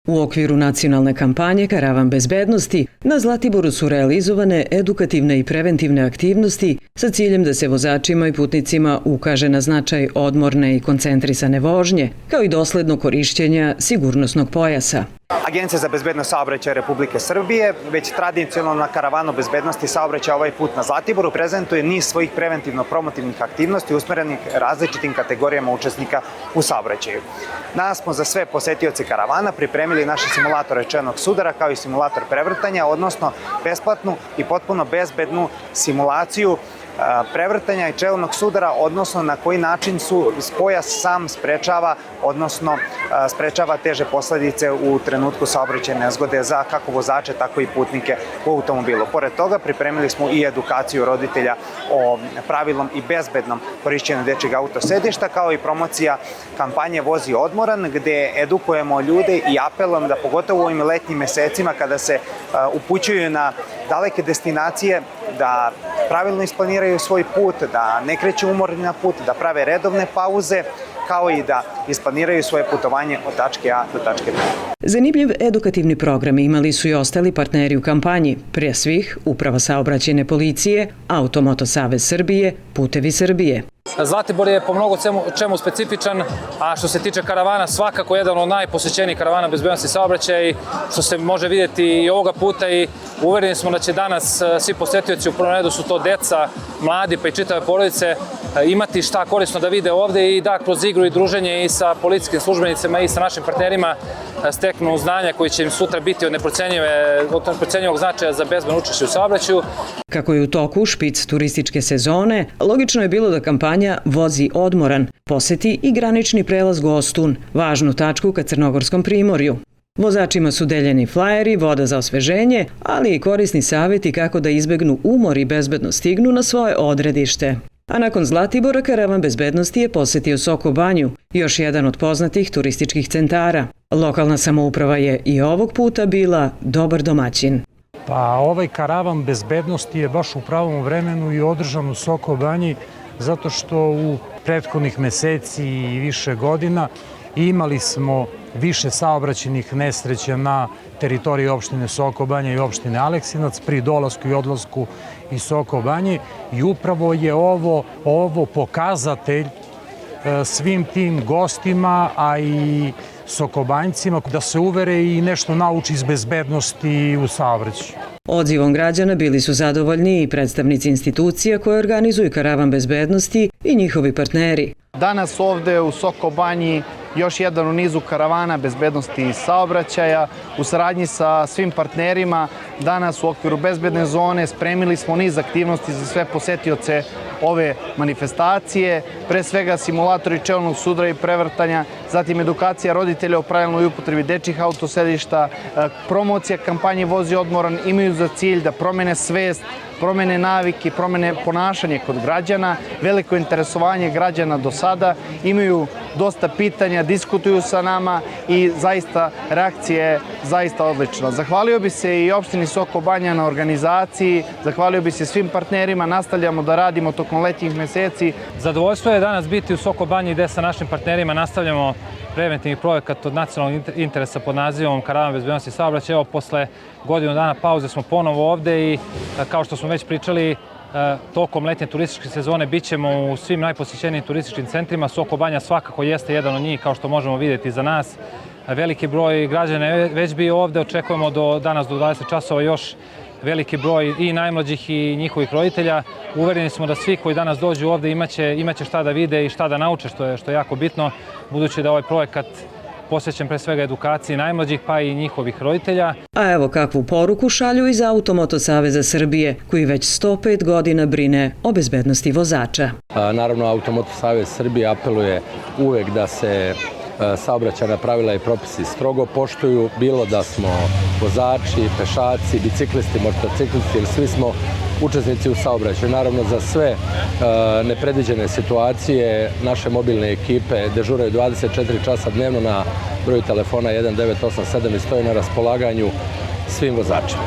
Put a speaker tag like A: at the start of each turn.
A: U okviru nacionalne kampanje Karavan bezbednosti na Zlatiboru su realizovane edukativne i preventivne aktivnosti sa ciljem da se vozačima i putnicima ukaže na značaj odmorne i koncentrisane vožnje, kao i dosledno korišćenja sigurnosnog pojasa.
B: Agencija za bezbednost saobraćaja Republike Srbije već tradicionalno na Karavanu bezbednosti saobraćaja ovaj put na Zlatiboru prezentuje niz svojih preventivno-promotivnih aktivnosti usmerenih različitim kategorijama učesnika u saobraćaju. Danas smo za sve posetioce karavana pripremili naše simulatore čelnog sudara kao i simulator prevrtanja, odnosno besplatnu i potpuno bezbednu simulaciju prevrtanja i čelnog sudara, odnosno na koji način pojas sam sprečava teže posledice u trenutku saobraćajne nezgode za kako vozače, tako i putnike u automobilu. Pored toga, pripremili smo i edukaciju roditelja o pravilnom i bezbednom korišćenju dečjeg autosedišta, kao i promocija kampanje Vozi odmoran, gde edukujemo ljude i apelom da pogotovo u ovim letnjim mesecima kada se upućuju na daleke destinacije, da pravilno isplaniraju svoj put, da ne kreću umorni na put, da prave redovne pauze, kao i da isplaniraju svoje putovanje od tačke A do tačke B.
A: Zanimljiv edukativni program imali su i ostali partneri u kampanji, prije svih Uprava saobraćajne policije, Automoto savez Srbije, Putevi Srbije.
C: Zlatibor je po mnogo čemu specifičan, a što se tiče karavana svakako jedan od najposećenijih karavana bezbednosti saobraćaja, što se može vidjeti i ovoga puta, i uvereni smo da će danas svi posetioci, u prvom redu su to deca, mladi pa i čitave porodice, imati šta korisno da vide ovde i da kroz igru i druženje i sa policijskim službenicima i sa našim partnerima steknu znanja koji će im sutra biti od neprocenjivog značaja za bezbedno učešće u saobraćaju.
A: Kako je u toku špic turističke sezone, logično je bilo da kampanja Vozi odmoran poseti i granični prelaz Gostun, važnu tačku ka Crnogorskom primorju. Vozačima su deljeni flajeri, voda za osveženje, ali i korisni savjeti kako da izbegnu umor i bezbedno stignu na svoje odredište. A nakon Zlatibora Karavan bezbednosti je posetio Soko Banju, još jedan od poznatih turističkih centara. Lokalna samouprava je i ovog puta bila dobar domaćin.
D: Pa ovaj Karavan bezbednosti je baš u pravom vremenu i održan u Soko Banji, zato što u prethodnih meseci i više godina imali smo više saobraćajnih nesreća na teritoriji opštine Soko Banja i opštine Aleksinac pri dolasku i odlasku iz Soko Banje, i upravo je ovo pokazatelj svim tim gostima, a i Sokobanjcima, da se uvere i nešto nauči iz bezbednosti u saobraćaju.
A: Odzivom građana bili su zadovoljni i predstavnici institucija koje organizuju Karavan bezbednosti i njihovi partneri.
E: Danas ovde u Soko Banji još jedan u nizu karavana bezbednosti i saobraćaja. U saradnji sa svim partnerima danas u okviru bezbedne zone spremili smo niz aktivnosti za sve posetioce ove manifestacije, pre svega simulatori čelnog sudara i prevrtanja, zatim edukacija roditelja o pravilnoj upotrebi dečjih autosedišta, promocija kampanje Vozi odmoran imaju za cilj da promene svest, promene navike, promene ponašanje kod građana, veliko interesovanje građana do sada, imaju dosta pitanja, diskutuju sa nama i zaista reakcija je zaista odlična. Zahvalio bi se i opštini Soko Banja na organizaciji, zahvalio bi se svim partnerima, nastavljamo da radimo tokom letnjih meseci.
C: Zadovoljstvo je danas biti u Soko Banji gde sa našim partnerima nastavljamo preventivni projekat od nacionalnog interesa pod nazivom Karavan bezbednosti saobraćaja. Evo, posle godinu dana pauze smo ponovo ovde i kao što smo već pričali, tokom letnje turističke sezone bit ćemo u svim najposećenijim turističkim centrima. Soko Banja svakako jeste jedan od njih, kao što možemo vidjeti za nas. Veliki broj građana je već bio ovde, očekujemo danas do 20 časova još veliki broj i najmlađih i njihovih roditelja. Uvereni smo da svi koji danas dođu ovde imaće šta da vide i šta da nauče, što je jako bitno, budući da ovaj projekat posvećen pre svega edukaciji najmlađih pa i njihovih roditelja.
A: A evo kakvu poruku šalju iz Automoto saveza Srbije, koji već 105 godina brine o bezbednosti vozača.
F: Naravno, Automoto savez Srbije apeluje uvek da se saobraćajna pravila i propisi strogo poštuju, bilo da smo vozači, pešaci, biciklisti, motociklisti, ili svi smo učesnici u saobraćaju. Naravno, za sve nepredviđene situacije naše mobilne ekipe dežuraju 24 časa dnevno na broju telefona 1987 i stoje na raspolaganju svim vozačima.